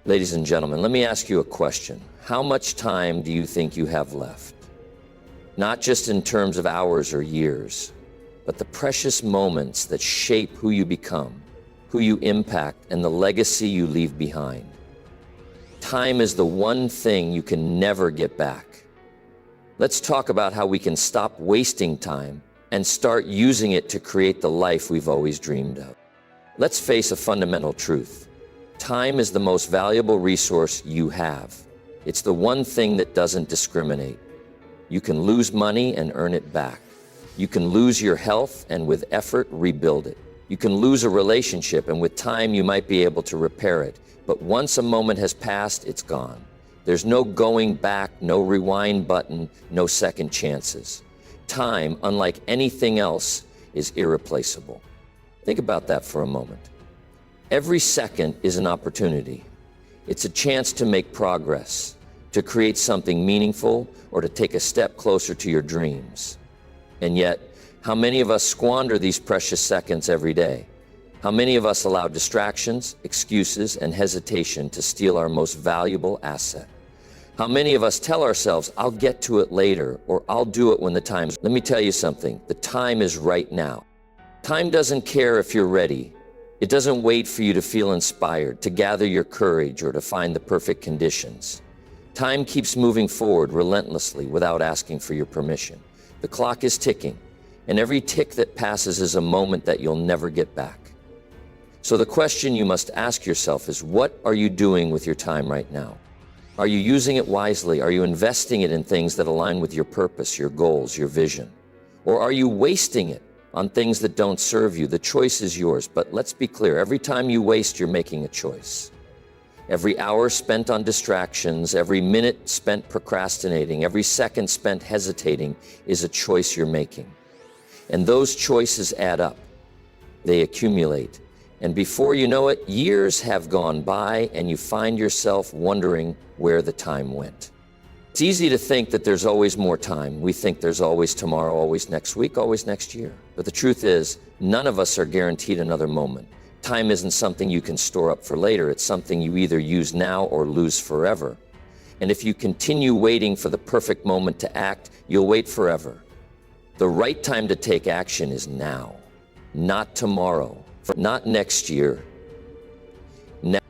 Ladies and gentlemen, let me ask you a question. How much time do you think you have left? Not just in terms of hours or years, but the precious moments that shape who you become, who you impact, and the legacy you leave behind. Time is the one thing you can never get back. Let's talk about how we can stop wasting time and start using it to create the life we've always dreamed of. Let's face a fundamental truth. Time is the most valuable resource you have. It's the one thing that doesn't discriminate. You can lose money and earn it back. You can lose your health and with effort rebuild it. You can lose a relationship and with time you might be able to repair it. But once a moment has passed, it's gone. There's no going back, no rewind button, no second chances. Time, unlike anything else, is irreplaceable. Think about that for a moment. Every second is an opportunity. It's a chance to make progress, to create something meaningful, or to take a step closer to your dreams. And yet, how many of us squander these precious seconds every day? How many of us allow distractions, excuses, and hesitation to steal our most valuable asset? How many of us tell ourselves, I'll get to it later, or I'll do it when the time's... Let me tell you something, the time is right now. Time doesn't care if you're ready. It doesn't wait for you to feel inspired, to gather your courage, or to find the perfect conditions. Time keeps moving forward relentlessly without asking for your permission. The clock is ticking, and every tick that passes is a moment that you'll never get back. So the question you must ask yourself is, what are you doing with your time right now? Are you using it wisely? Are you investing it in things that align with your purpose, your goals, your vision? Or are you wasting it on things that don't serve you? The choice is yours, but let's be clear, every time you waste, you're making a choice. Every hour spent on distractions, every minute spent procrastinating, every second spent hesitating is a choice you're making. And those choices add up. They accumulate. And before you know it, years have gone by and you find yourself wondering where the time went. It's easy to think that there's always more time. We think there's always tomorrow, always next week, always next year. But the truth is, none of us are guaranteed another moment. Time isn't something you can store up for later. It's something you either use now or lose forever. And if you continue waiting for the perfect moment to act, you'll wait forever. The right time to take action is now, not tomorrow, not next year. Now,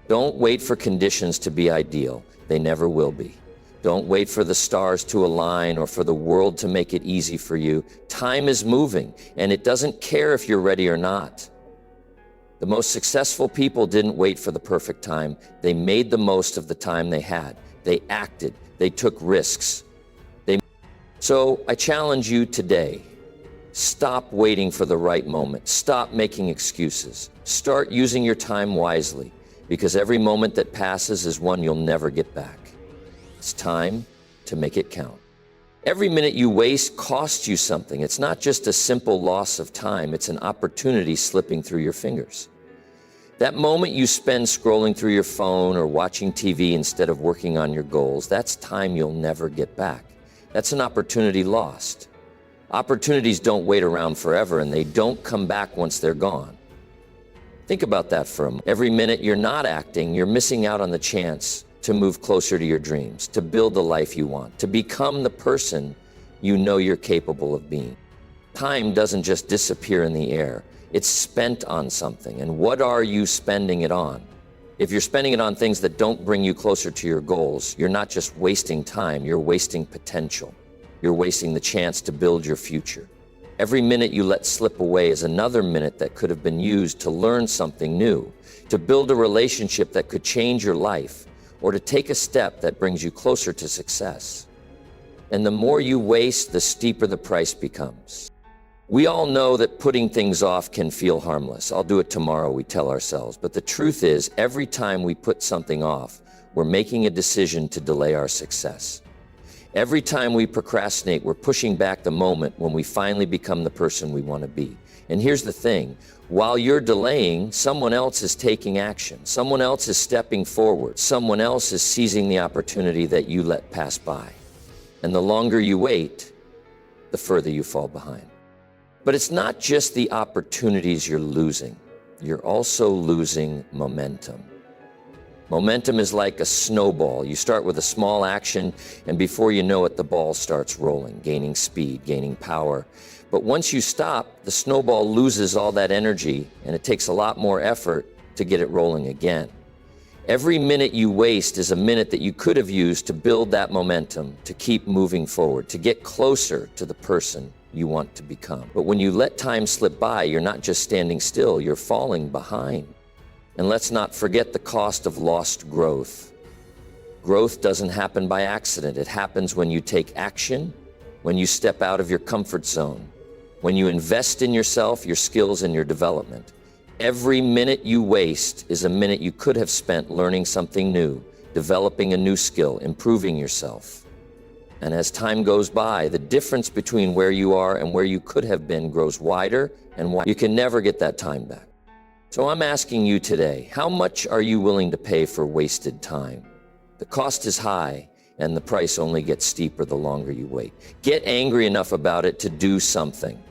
don't wait for conditions to be ideal. They never will be. Don't wait for the stars to align or for the world to make it easy for you. Time is moving, and it doesn't care if you're ready or not. The most successful people didn't wait for the perfect time. They made the most of the time they had. They acted. They took risks. So I challenge you today. Stop waiting for the right moment. Stop making excuses. Start using your time wisely, because every moment that passes is one you'll never get back. It's time to make it count. Every minute you waste costs you something. It's not just a simple loss of time. It's an opportunity slipping through your fingers. That moment you spend scrolling through your phone or watching TV instead of working on your goals, that's time you'll never get back. That's an opportunity lost. Opportunities don't wait around forever, and they don't come back once they're gone. Think about that for a moment. Every minute you're not acting, you're missing out on the chance to move closer to your dreams, to build the life you want, to become the person you know you're capable of being. Time doesn't just disappear in the air. It's spent on something. And what are you spending it on? If you're spending it on things that don't bring you closer to your goals, you're not just wasting time, you're wasting potential. You're wasting the chance to build your future. Every minute you let slip away is another minute that could have been used to learn something new, to build a relationship that could change your life, or to take a step that brings you closer to success. And the more you waste, the steeper the price becomes. We all know that putting things off can feel harmless. I'll do it tomorrow, we tell ourselves. But the truth is, every time we put something off, we're making a decision to delay our success. Every time we procrastinate, we're pushing back the moment when we finally become the person we want to be. And here's the thing, while you're delaying, someone else is taking action. Someone else is stepping forward. Someone else is seizing the opportunity that you let pass by. And the longer you wait, the further you fall behind. But it's not just the opportunities you're losing. You're also losing momentum. Momentum is like a snowball. You start with a small action, and before you know it, the ball starts rolling, gaining speed, gaining power. But once you stop, the snowball loses all that energy, and it takes a lot more effort to get it rolling again. Every minute you waste is a minute that you could have used to build that momentum, to keep moving forward, to get closer to the person you want to become. But when you let time slip by, you're not just standing still, you're falling behind. And let's not forget the cost of lost growth. Growth doesn't happen by accident. It happens when you take action, when you step out of your comfort zone, when you invest in yourself, your skills, and your development. Every minute you waste is a minute you could have spent learning something new, developing a new skill, improving yourself. And as time goes by, the difference between where you are and where you could have been grows wider and wider. You can never get that time back. So I'm asking you today, how much are you willing to pay for wasted time? The cost is high, and the price only gets steeper the longer you wait. Get angry enough about it to do something.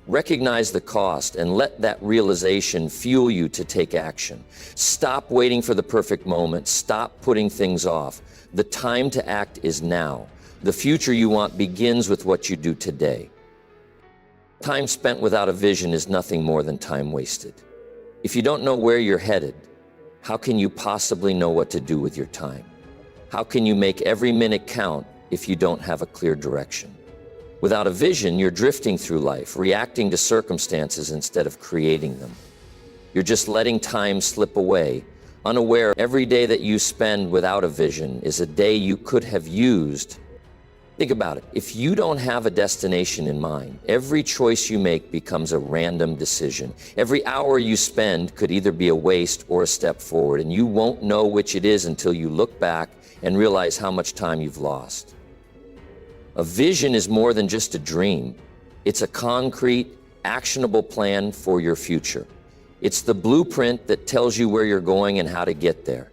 Recognize the cost and let that realization fuel you to take action. Stop waiting for the perfect moment. Stop putting things off. The time to act is now. The future you want begins with what you do today. Time spent without a vision is nothing more than time wasted. If you don't know where you're headed, how can you possibly know what to do with your time? How can you make every minute count if you don't have a clear direction? Without a vision, you're drifting through life, reacting to circumstances instead of creating them. You're just letting time slip away, unaware every day that you spend without a vision is a day you could have used. Think about it. If you don't have a destination in mind, every choice you make becomes a random decision. Every hour you spend could either be a waste or a step forward, and you won't know which it is until you look back and realize how much time you've lost. A vision is more than just a dream. It's a concrete, actionable plan for your future. It's the blueprint that tells you where you're going and how to get there.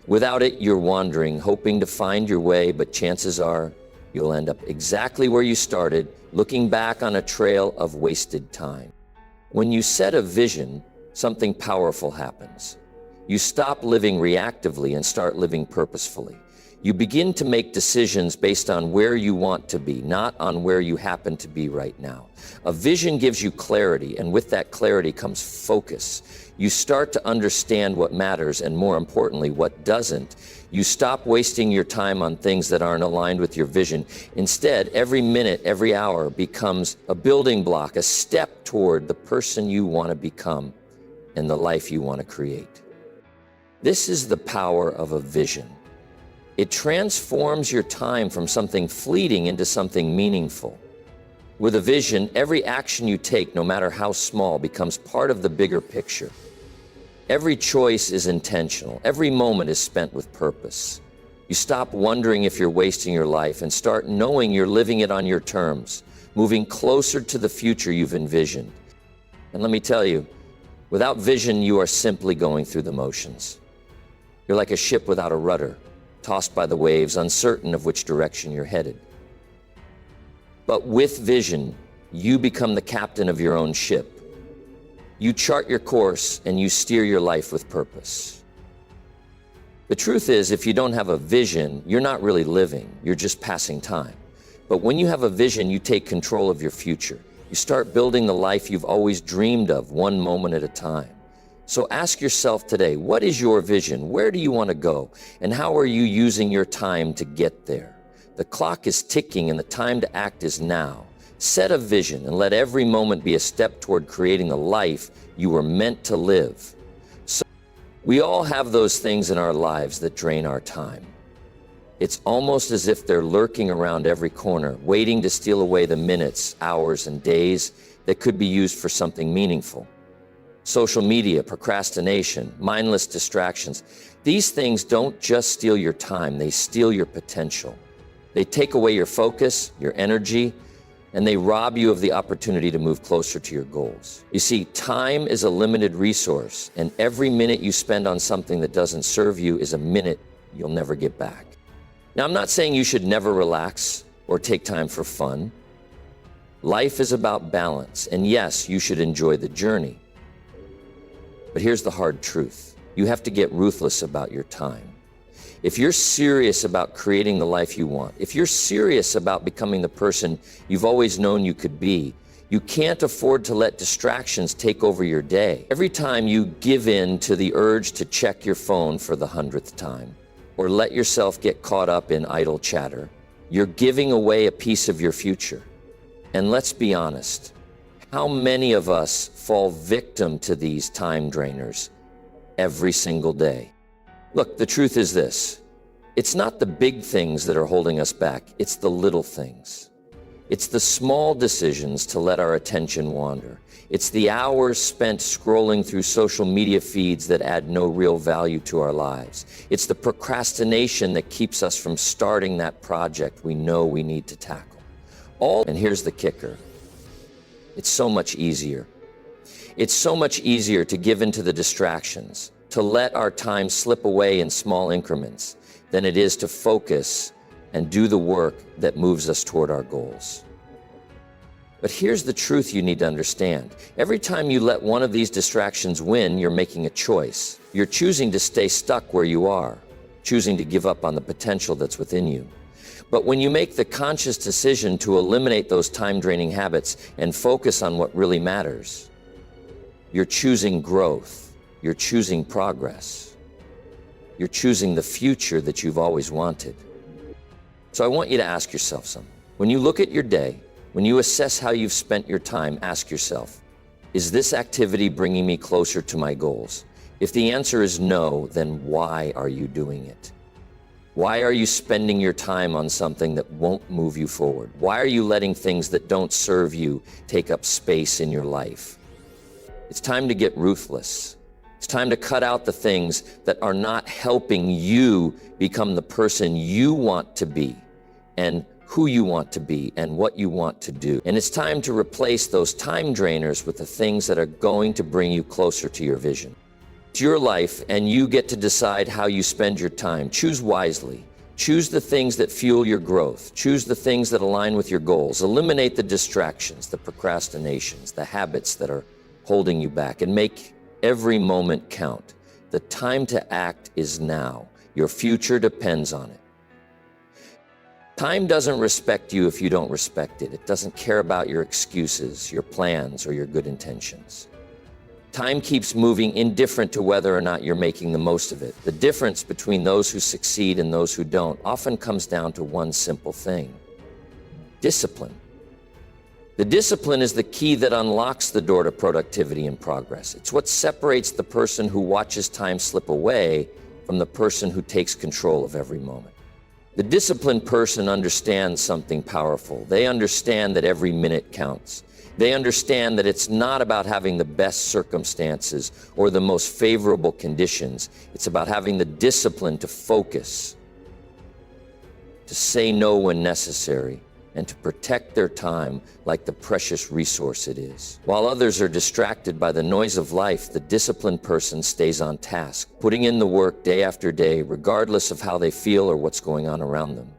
Without it, you're wandering, hoping to find your way, but chances are you'll end up exactly where you started, looking back on a trail of wasted time. When you set a vision, something powerful happens. You stop living reactively and start living purposefully. You begin to make decisions based on where you want to be, not on where you happen to be right now. A vision gives you clarity, and with that clarity comes focus. You start to understand what matters and, more importantly, what doesn't. You stop wasting your time on things that aren't aligned with your vision. Instead, every minute, every hour becomes a building block, a step toward the person you want to become and the life you want to create. This is the power of a vision. It transforms your time from something fleeting into something meaningful. With a vision, every action you take, no matter how small, becomes part of the bigger picture. Every choice is intentional. Every moment is spent with purpose. You stop wondering if you're wasting your life and start knowing you're living it on your terms, moving closer to the future you've envisioned. And let me tell you, without vision, you are simply going through the motions. You're like a ship without a rudder, tossed by the waves, uncertain of which direction you're headed. But with vision, you become the captain of your own ship. You chart your course and you steer your life with purpose. The truth is, if you don't have a vision, you're not really living, you're just passing time. But when you have a vision, you take control of your future. You start building the life you've always dreamed of, one moment at a time. So ask yourself today, what is your vision? Where do you want to go? And how are you using your time to get there? The clock is ticking and the time to act is now. Set a vision and let every moment be a step toward creating the life you were meant to live. So we all have those things in our lives that drain our time. It's almost as if they're lurking around every corner, waiting to steal away the minutes, hours, and days that could be used for something meaningful. Social media, procrastination, mindless distractions. These things don't just steal your time, they steal your potential. They take away your focus, your energy, and they rob you of the opportunity to move closer to your goals. You see, time is a limited resource, and every minute you spend on something that doesn't serve you is a minute you'll never get back. Now, I'm not saying you should never relax or take time for fun. Life is about balance, and yes, you should enjoy the journey. But here's the hard truth. You have to get ruthless about your time. If you're serious about creating the life you want, if you're serious about becoming the person you've always known you could be, you can't afford to let distractions take over your day. Every time you give in to the urge to check your phone for the 100th time, or let yourself get caught up in idle chatter, you're giving away a piece of your future. And let's be honest, how many of us fall victim to these time drainers every single day? Look, the truth is this. It's not the big things that are holding us back. It's the little things. It's the small decisions to let our attention wander. It's the hours spent scrolling through social media feeds that add no real value to our lives. It's the procrastination that keeps us from starting that project we know we need to tackle. And here's the kicker. It's so much easier. It's so much easier to give in to the distractions, to let our time slip away in small increments, than it is to focus and do the work that moves us toward our goals. But here's the truth you need to understand. Every time you let one of these distractions win, you're making a choice. You're choosing to stay stuck where you are, choosing to give up on the potential that's within you. But when you make the conscious decision to eliminate those time-draining habits and focus on what really matters, you're choosing growth, you're choosing progress, you're choosing the future that you've always wanted. So I want you to ask yourself something. When you look at your day, when you assess how you've spent your time, ask yourself, is this activity bringing me closer to my goals? If the answer is no, then why are you doing it? Why are you spending your time on something that won't move you forward? Why are you letting things that don't serve you take up space in your life? It's time to get ruthless. It's time to cut out the things that are not helping you become the person you want to be, and who you want to be, and what you want to do. And it's time to replace those time drainers with the things that are going to bring you closer to your vision. It's your life, and you get to decide how you spend your time. Choose wisely. Choose the things that fuel your growth. Choose the things that align with your goals. Eliminate the distractions, the procrastinations, the habits that are holding you back, and make every moment count. The time to act is now. Your future depends on it. Time doesn't respect you if you don't respect it. It doesn't care about your excuses, your plans, or your good intentions. Time keeps moving indifferent to whether or not you're making the most of it. The difference between those who succeed and those who don't often comes down to one simple thing: discipline. The discipline is the key that unlocks the door to productivity and progress. It's what separates the person who watches time slip away from the person who takes control of every moment. The disciplined person understands something powerful. They understand that every minute counts. They understand that it's not about having the best circumstances or the most favorable conditions. It's about having the discipline to focus, to say no when necessary, and to protect their time like the precious resource it is. While others are distracted by the noise of life, the disciplined person stays on task, putting in the work day after day, regardless of how they feel or what's going on around them.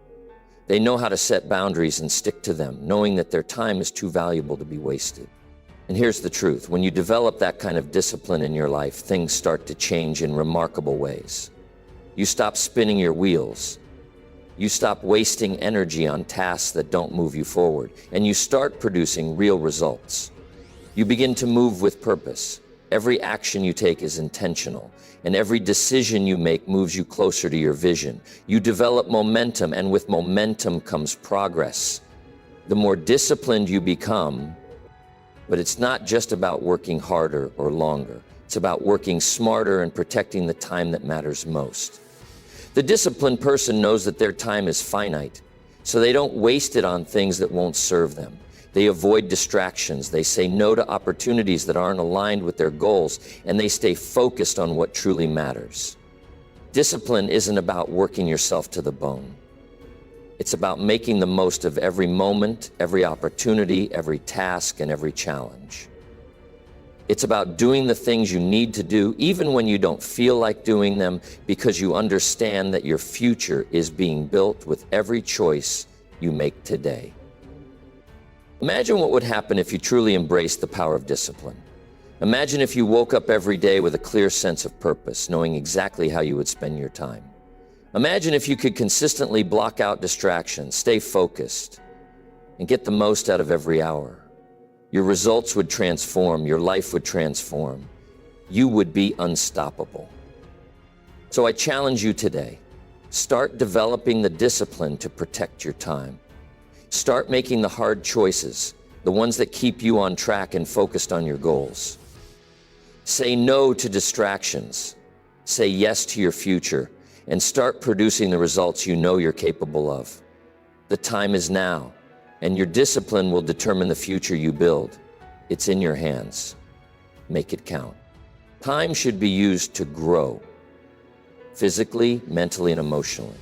They know how to set boundaries and stick to them, knowing that their time is too valuable to be wasted. And here's the truth: when you develop that kind of discipline in your life, things start to change in remarkable ways. You stop spinning your wheels. You stop wasting energy on tasks that don't move you forward, and you start producing real results. You begin to move with purpose. Every action you take is intentional, and every decision you make moves you closer to your vision. You develop momentum, and with momentum comes progress. The more disciplined you become, but it's not just about working harder or longer. It's about working smarter and protecting the time that matters most. The disciplined person knows that their time is finite, so they don't waste it on things that won't serve them. They avoid distractions, they say no to opportunities that aren't aligned with their goals, and they stay focused on what truly matters. Discipline isn't about working yourself to the bone. It's about making the most of every moment, every opportunity, every task, and every challenge. It's about doing the things you need to do, even when you don't feel like doing them, because you understand that your future is being built with every choice you make today. Imagine what would happen if you truly embraced the power of discipline. Imagine if you woke up every day with a clear sense of purpose, knowing exactly how you would spend your time. Imagine if you could consistently block out distractions, stay focused, and get the most out of every hour. Your results would transform, your life would transform. You would be unstoppable. So I challenge you today. Start developing the discipline to protect your time. Start making the hard choices, the ones that keep you on track and focused on your goals. Say no to distractions. Say yes to your future, and start producing the results you know you're capable of. The time is now, and your discipline will determine the future you build. It's in your hands. Make it count. Time should be used to grow, physically, mentally, and emotionally.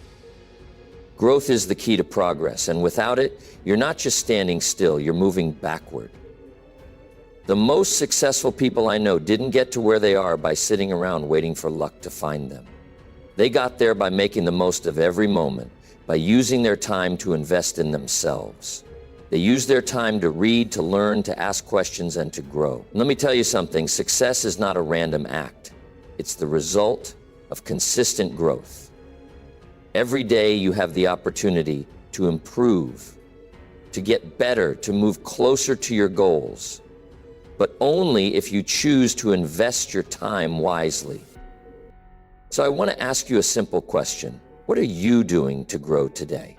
Growth is the key to progress, and without it, you're not just standing still, you're moving backward. The most successful people I know didn't get to where they are by sitting around waiting for luck to find them. They got there by making the most of every moment, by using their time to invest in themselves. They used their time to read, to learn, to ask questions, and to grow. And let me tell you something, success is not a random act. It's the result of consistent growth. Every day you have the opportunity to improve, to get better, to move closer to your goals, but only if you choose to invest your time wisely. So I want to ask you a simple question. What are you doing to grow today?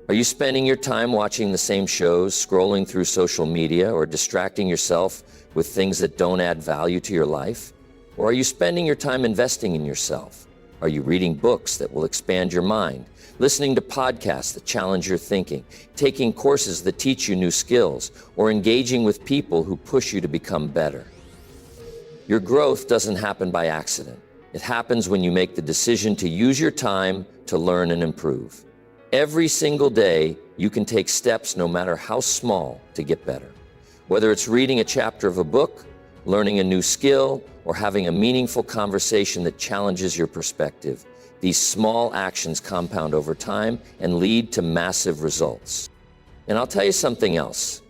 Are you spending your time watching the same shows, scrolling through social media, or distracting yourself with things that don't add value to your life? Or are you spending your time investing in yourself? Are you reading books that will expand your mind, listening to podcasts that challenge your thinking, taking courses that teach you new skills, or engaging with people who push you to become better? Your growth doesn't happen by accident. It happens when you make the decision to use your time to learn and improve. Every single day, you can take steps, no matter how small, to get better. Whether it's reading a chapter of a book, learning a new skill, or having a meaningful conversation that challenges your perspective, these small actions compound over time and lead to massive results. And I'll tell you something else.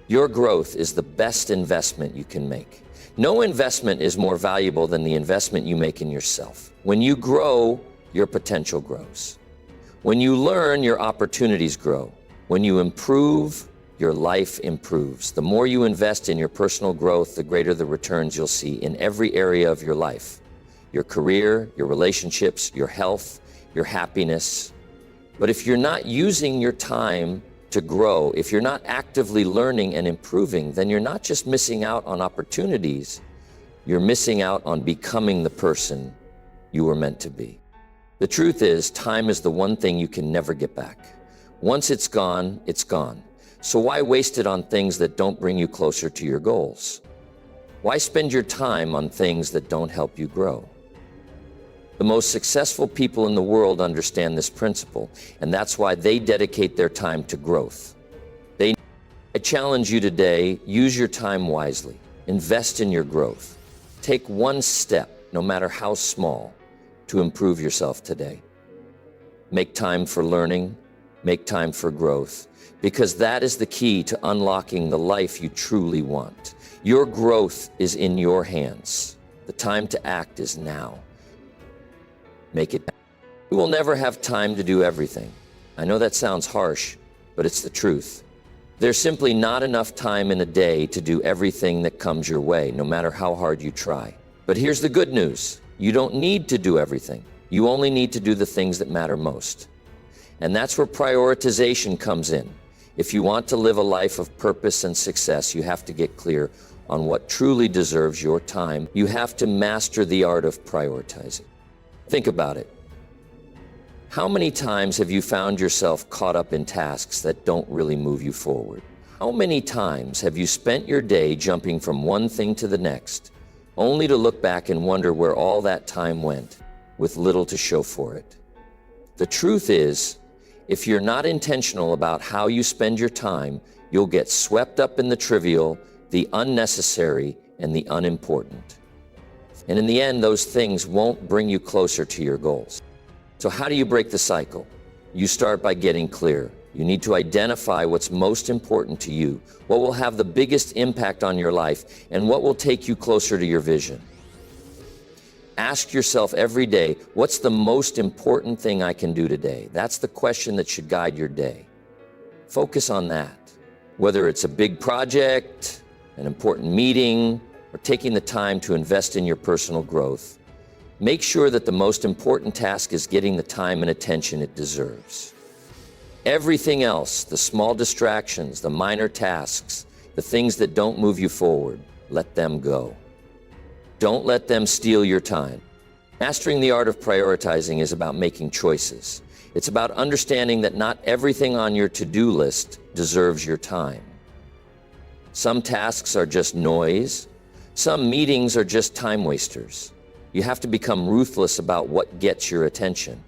Your growth is the best investment you can make. No investment is more valuable than the investment you make in yourself. When you grow, your potential grows. When you learn, your opportunities grow. When you improve, your life improves. The more you invest in your personal growth, the greater the returns you'll see in every area of your life. Your career, your relationships, your health, your happiness. But if you're not using your time to grow, if you're not actively learning and improving, then you're not just missing out on opportunities, you're missing out on becoming the person you were meant to be. The truth is, time is the one thing you can never get back. Once it's gone, it's gone. So why waste it on things that don't bring you closer to your goals? Why spend your time on things that don't help you grow? The most successful people in the world understand this principle, and that's why they dedicate their time to growth. I challenge you today, use your time wisely. Invest in your growth. Take one step, no matter how small, to improve yourself today. Make time for learning, make time for growth, because that is the key to unlocking the life you truly want. Your growth is in your hands. The time to act is now. Make it. You will never have time to do everything. I know that sounds harsh, but it's the truth. There's simply not enough time in a day to do everything that comes your way, no matter how hard you try. But here's the good news. You don't need to do everything. You only need to do the things that matter most. And that's where prioritization comes in. If you want to live a life of purpose and success, you have to get clear on what truly deserves your time. You have to master the art of prioritizing. Think about it. How many times have you found yourself caught up in tasks that don't really move you forward? How many times have you spent your day jumping from one thing to the next, only to look back and wonder where all that time went, with little to show for it? The truth is, if you're not intentional about how you spend your time, you'll get swept up in the trivial, the unnecessary, and the unimportant. And in the end, those things won't bring you closer to your goals. So how do you break the cycle? You start by getting clear. You need to identify what's most important to you, what will have the biggest impact on your life, and what will take you closer to your vision. Ask yourself every day, what's the most important thing I can do today? That's the question that should guide your day. Focus on that. Whether it's a big project, an important meeting, or taking the time to invest in your personal growth, make sure that the most important task is getting the time and attention it deserves. Everything else, the small distractions, the minor tasks, the things that don't move you forward, let them go. Don't let them steal your time. Mastering the art of prioritizing is about making choices. It's about understanding that not everything on your to-do list deserves your time. Some tasks are just noise. Some meetings are just time wasters. You have to become ruthless about what gets your attention.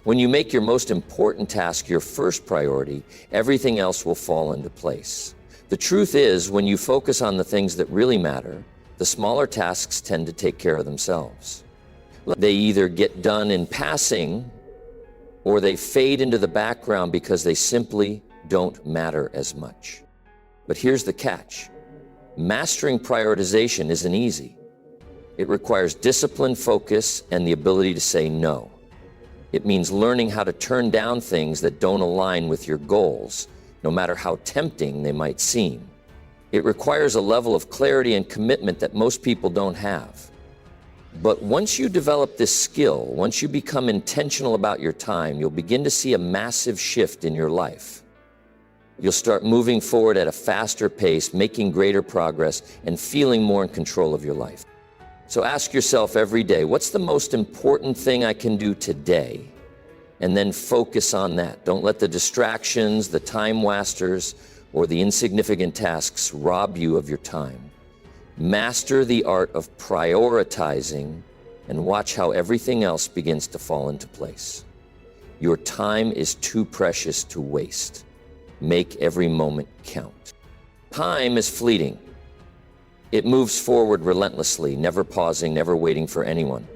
When you make your most important task your first priority, everything else will fall into place. The truth is, when you focus on the things that really matter, the smaller tasks tend to take care of themselves. They either get done in passing, or they fade into the background because they simply don't matter as much. But here's the catch. Mastering prioritization isn't easy. It requires discipline, focus, and the ability to say no. It means learning how to turn down things that don't align with your goals, no matter how tempting they might seem. It requires a level of clarity and commitment that most people don't have. But once you develop this skill, once you become intentional about your time, you'll begin to see a massive shift in your life. You'll start moving forward at a faster pace, making greater progress, and feeling more in control of your life. So ask yourself every day, what's the most important thing I can do today? And then focus on that. Don't let the distractions, the time wasters, or the insignificant tasks rob you of your time. Master the art of prioritizing and watch how everything else begins to fall into place. Your time is too precious to waste. Make every moment count. Time is fleeting. It moves forward relentlessly, never pausing, never waiting for anyone.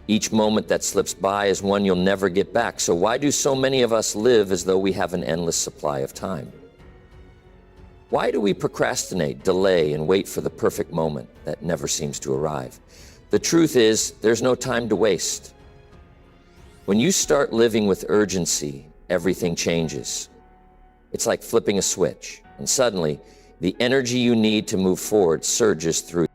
Each moment that slips by is one you'll never get back. So why do so many of us live as though we have an endless supply of time? Why do we procrastinate, delay, and wait for the perfect moment that never seems to arrive? The truth is, there's no time to waste. When you start living with urgency, everything changes. It's like flipping a switch, and suddenly, the energy you need to move forward surges through.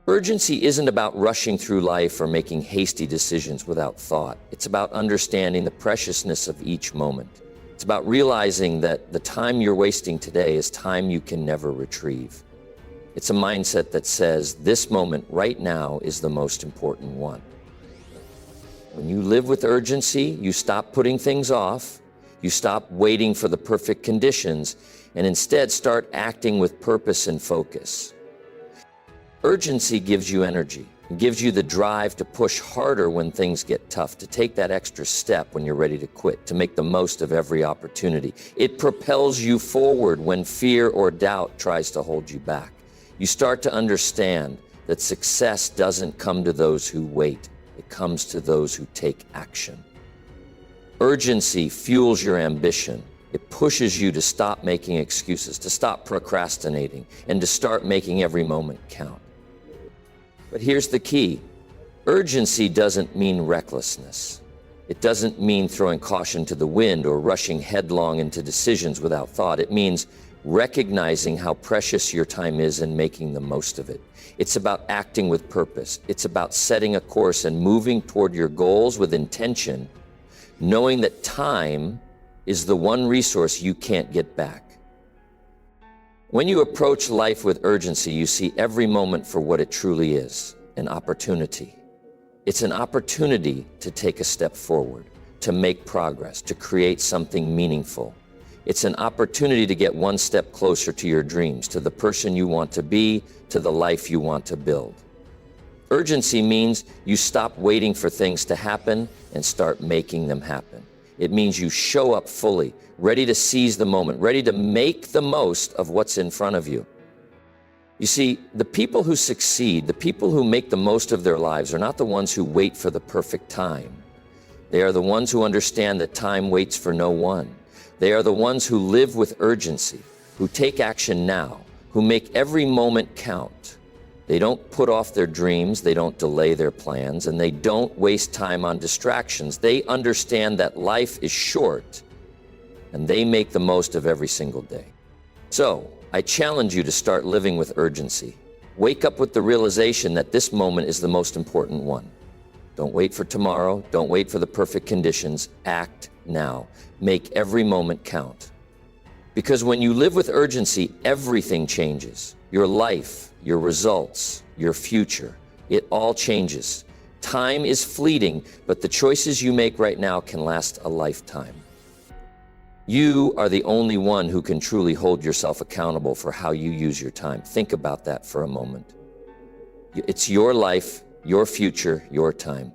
Urgency isn't about rushing through life or making hasty decisions without thought. It's about understanding the preciousness of each moment. It's about realizing that the time you're wasting today is time you can never retrieve. It's a mindset that says, this moment right now is the most important one. When you live with urgency, you stop putting things off, you stop waiting for the perfect conditions, and instead start acting with purpose and focus. Urgency gives you energy. It gives you the drive to push harder when things get tough, to take that extra step when you're ready to quit, to make the most of every opportunity. It propels you forward when fear or doubt tries to hold you back. You start to understand that success doesn't come to those who wait. It comes to those who take action. Urgency fuels your ambition. It pushes you to stop making excuses, to stop procrastinating, and to start making every moment count. But here's the key. Urgency doesn't mean recklessness. It doesn't mean throwing caution to the wind or rushing headlong into decisions without thought. It means recognizing how precious your time is and making the most of it. It's about acting with purpose. It's about setting a course and moving toward your goals with intention, knowing that time is the one resource you can't get back. When you approach life with urgency, you see every moment for what it truly is, an opportunity. It's an opportunity to take a step forward, to make progress, to create something meaningful. It's an opportunity to get one step closer to your dreams, to the person you want to be, to the life you want to build. Urgency means you stop waiting for things to happen and start making them happen. It means you show up fully, ready to seize the moment, ready to make the most of what's in front of you. You see, the people who succeed, the people who make the most of their lives are not the ones who wait for the perfect time. They are the ones who understand that time waits for no one. They are the ones who live with urgency, who take action now, who make every moment count. They don't put off their dreams, they don't delay their plans, and they don't waste time on distractions. They understand that life is short, and they make the most of every single day. So, I challenge you to start living with urgency. Wake up with the realization that this moment is the most important one. Don't wait for tomorrow. Don't wait for the perfect conditions. Act now. Make every moment count. Because when you live with urgency, everything changes. Your life, your results, your future, it all changes. Time is fleeting, but the choices you make right now can last a lifetime. You are the only one who can truly hold yourself accountable for how you use your time. Think about that for a moment. It's your life, your future, your time.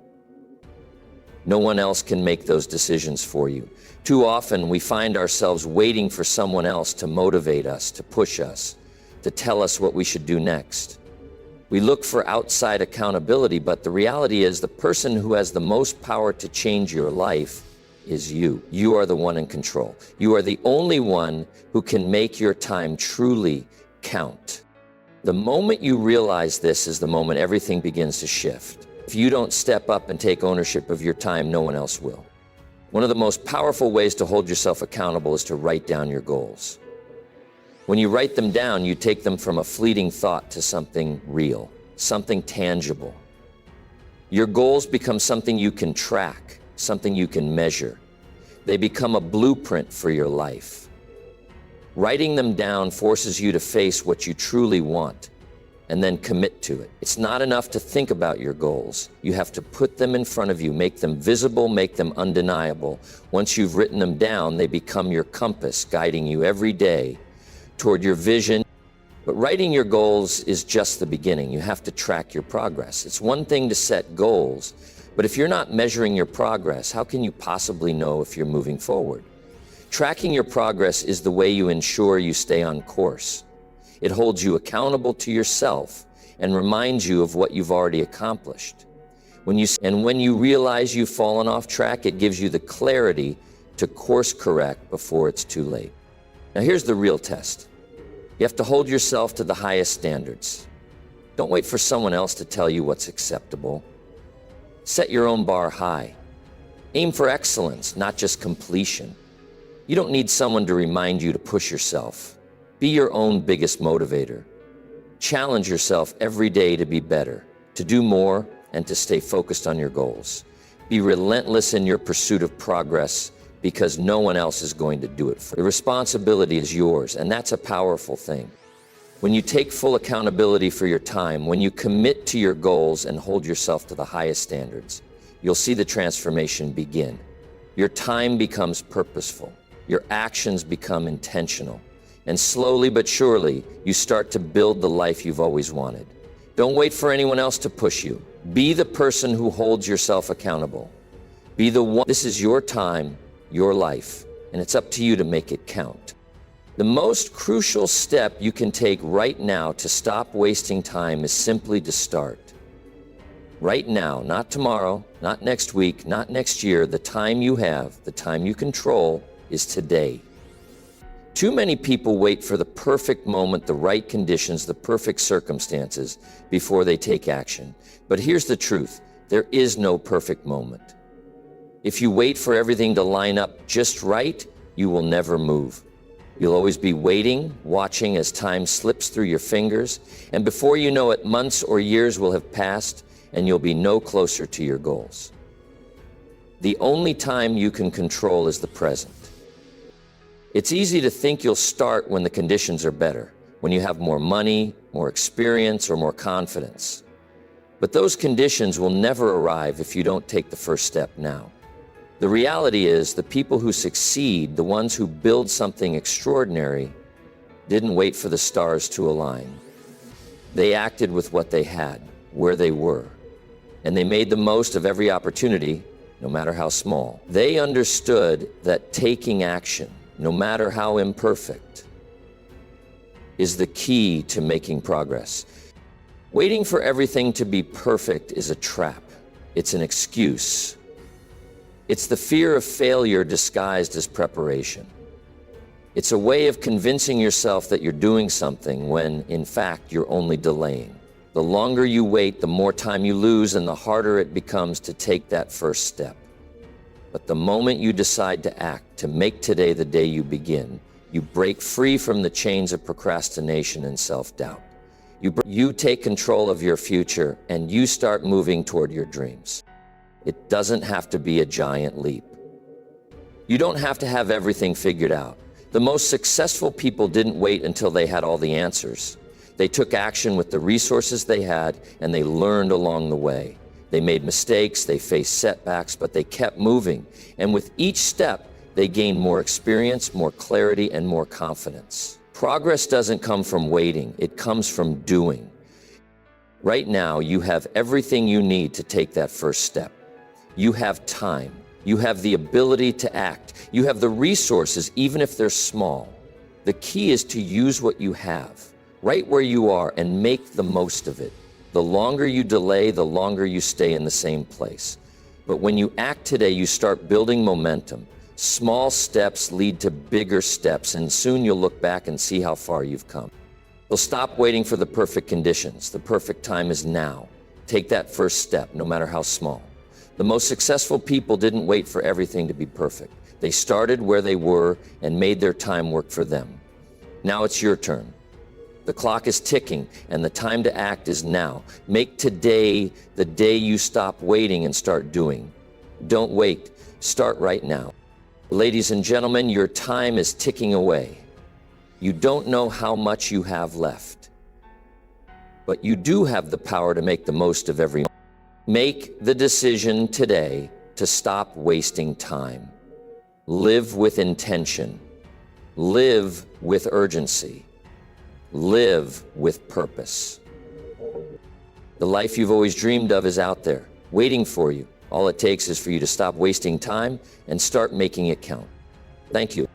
No one else can make those decisions for you. Too often we find ourselves waiting for someone else to motivate us, to push us, to tell us what we should do next. We look for outside accountability, but the reality is the person who has the most power to change your life is you. You are the one in control. You are the only one who can make your time truly count. The moment you realize this is the moment everything begins to shift. If you don't step up and take ownership of your time, no one else will. One of the most powerful ways to hold yourself accountable is to write down your goals. When you write them down, you take them from a fleeting thought to something real, something tangible. Your goals become something you can track, something you can measure. They become a blueprint for your life. Writing them down forces you to face what you truly want and then commit to it. It's not enough to think about your goals. You have to put them in front of you, make them visible, make them undeniable. Once you've written them down, they become your compass, guiding you every day toward your vision. But writing your goals is just the beginning. You have to track your progress. It's one thing to set goals, but if you're not measuring your progress, how can you possibly know if you're moving forward? Tracking your progress is the way you ensure you stay on course. It holds you accountable to yourself and reminds you of what you've already accomplished. When you realize you've fallen off track, it gives you the clarity to course correct before it's too late. Now here's the real test. You have to hold yourself to the highest standards. Don't wait for someone else to tell you what's acceptable. Set your own bar high. Aim for excellence, not just completion. You don't need someone to remind you to push yourself. Be your own biggest motivator. Challenge yourself every day to be better, to do more, and to stay focused on your goals. Be relentless in your pursuit of progress because no one else is going to do it for you. The responsibility is yours, and that's a powerful thing. When you take full accountability for your time, when you commit to your goals and hold yourself to the highest standards, you'll see the transformation begin. Your time becomes purposeful. Your actions become intentional. And slowly but surely, you start to build the life you've always wanted. Don't wait for anyone else to push you. Be the person who holds yourself accountable. Be the one. This is your time, your life, and it's up to you to make it count. The most crucial step you can take right now to stop wasting time is simply to start. Right now, not tomorrow, not next week, not next year. The time you have, the time you control, is today. Too many people wait for the perfect moment, the right conditions, the perfect circumstances before they take action. But here's the truth. There is no perfect moment. If you wait for everything to line up just right, you will never move. You'll always be waiting, watching as time slips through your fingers, and before you know it, months or years will have passed and you'll be no closer to your goals. The only time you can control is the present. It's easy to think you'll start when the conditions are better, when you have more money, more experience, or more confidence. But those conditions will never arrive if you don't take the first step now. The reality is the people who succeed, the ones who build something extraordinary, didn't wait for the stars to align. They acted with what they had, where they were, and they made the most of every opportunity, no matter how small. They understood that taking action, no matter how imperfect, is the key to making progress. Waiting for everything to be perfect is a trap. It's an excuse. It's the fear of failure disguised as preparation. It's a way of convincing yourself that you're doing something when, in fact, you're only delaying. The longer you wait, the more time you lose and the harder it becomes to take that first step. But the moment you decide to act, to make today the day you begin, you break free from the chains of procrastination and self-doubt. You take control of your future and you start moving toward your dreams. It doesn't have to be a giant leap. You don't have to have everything figured out. The most successful people didn't wait until they had all the answers. They took action with the resources they had and they learned along the way. They made mistakes, they faced setbacks, but they kept moving. And with each step, they gained more experience, more clarity, and more confidence. Progress doesn't come from waiting, it comes from doing. Right now, you have everything you need to take that first step. You have time. You have the ability to act. You have the resources, even if they're small. The key is to use what you have, right where you are, and make the most of it. The longer you delay, the longer you stay in the same place. But when you act today, you start building momentum. Small steps lead to bigger steps, and soon you'll look back and see how far you've come. You'll stop waiting for the perfect conditions. The perfect time is now. Take that first step, no matter how small. The most successful people didn't wait for everything to be perfect. They started where they were and made their time work for them. Now it's your turn. The clock is ticking and the time to act is now. Make today the day you stop waiting and start doing. Don't wait. Start right now. Ladies and gentlemen, your time is ticking away. You don't know how much you have left, but you do have the power to make the most of every moment. Make the decision today to stop wasting time. Live with intention. Live with urgency. Live with purpose. The life you've always dreamed of is out there, waiting for you. All it takes is for you to stop wasting time and start making it count. Thank you.